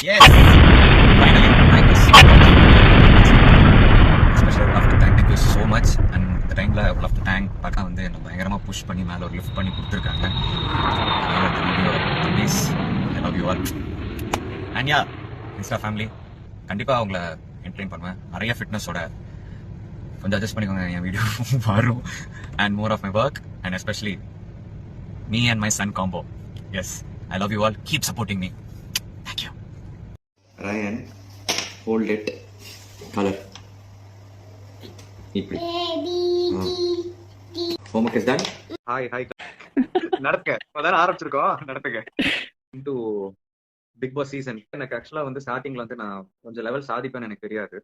Yes! Finally, thank you so much. Especially I would love to thank you so much. And the time I would love to thank Pata வந்து என்ன பயங்கரமா push பண்ணி மேல ஒரு lift பண்ணி கொடுத்துருக்காங்க. அதனால இந்த video please I love you all. And yeah insta family கண்டிப்பா அவங்கள என்டர்டெயின் பண்ணுவேன். நிறைய ஃபிட்னஸோட கொஞ்சம் அட்ஜஸ்ட் பண்ணிக்கோங்க என் வீடியோ வரும். And more of my work and especially me and my son combo. Yes, I love you all. Keep supporting me. Thank you. Ryan, hold it. Color. இப்படி. Homework is done. Hi. நடத்துங்க. இப்பதான் ஆரம்பிச்சிருக்கோம். நடத்துங்க. Into Big Boss season. எனக்கு ஆக்சுவலா வந்து ஸ்டார்டிங்ல வந்து நான் கொஞ்சம் லெவல் சாதிப்பேன்னு எனக்கு தெரியாது.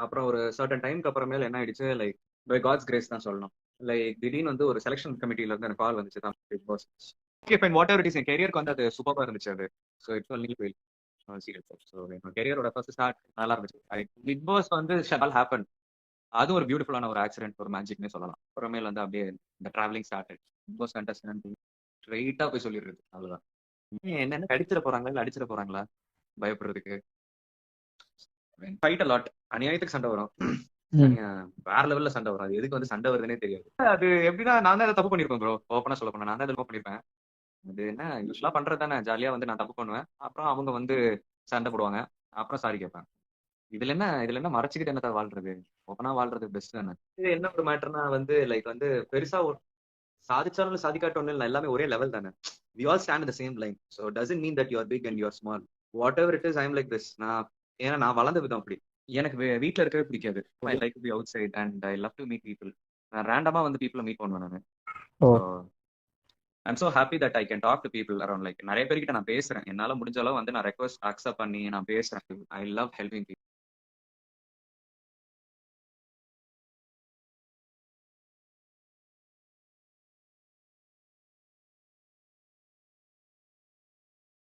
அப்புறம் ஒரு சர்டன் டைம்க்கு அப்புறமேல என்ன ஆயிடுச்சு, லைக் பை காட்ஸ் கிரேஸ் தான் சொல்லணும். லைக் திடீர்னு வந்து ஒரு செலக்ஷன் கமிட்டில இருந்து எனக்கு கால் வந்துச்சு தான் Bigg Boss. Okay fine, whatever it is, என் கெரியருக்கு வந்து அது சூப்பரா இருந்துச்சு அது. So it's only well serious. So என் கெரியரோட ஃபர்ஸ்ட் ஸ்டார்ட் நல்லா இருந்துச்சு. பிக் பாஸ் வந்து ஷால் ஹேப்பன். அது ஒரு பியூட்டிஃபுல்லான ஒரு ஆக்சிடென்ட், ஒரு மேஜிக்னே சொல்லலாம். அப்புறமேல வந்து அப்படியே இந்த travelling start. Bigg Boss contestant ஸ்ட்ரெயிட்டா போய் சொல்லிடுறது அவ்வளவுதான். என்னென்ன அடிச்சிட போறாங்களா இல்ல அடிச்சிட போறாங்களா பயப்படுறதுக்கு. ஃபைட் அலாட், அநியாயத்துக்கு சண்டை வரும். வேற லெவல்ல சண்டை வரும். அது எதுக்கு வந்து சண்டை வருதுன்னே தெரியாது. அது எப்படின்னா நான் தான் தப்பு பண்ணிருப்பேன் ப்ரோ. ஓப்பனா சொல்ல போனா நான் தான் தப்பு பண்ணிருப்பேன். அது என்ன யூஸ்வலா பண்றது தானே, ஜாலியா வந்து நான் தப்பு பண்ணுவேன். அப்புறம் அவங்க வந்து சண்டை போடுவாங்க. அப்புறம் சாரி கேட்பேன். இதுல என்ன மறைச்சுக்கிட்டு என்னத்த வாழ்றது, ஓப்பனா வாழ்றது பெஸ்ட் தானே. இது என்ன ஒரு மேட்டர்னா வந்து லைக் வந்து பெருசா சாதிச்சாலும் சாதிக்காட்டும் இல்லை, எல்லாமே ஒரே லெவல் தானே. We all stand the same line. So doesn't mean that you are big and you are small. Whatever it is, I am like this. ஏன்னா நான் வளர்ந்த விதம் அப்படி. எனக்கு வீட்டில் இருக்கவே பிடிக்காது. I like to be outside and I love to meet people. நான் ரேண்டமா வந்து பீப்புளை மீட் பண்ணுவேன் நான். I'm so happy that I can talk to people around. Like நிறைய பேர்கிட்ட நான் பேசுறேன். என்னால முடிஞ்ச அளவு வந்து நான் ரெக்வஸ்ட் அக்செப்ட் பண்ணி நான் பேசுறேன். I love helping people.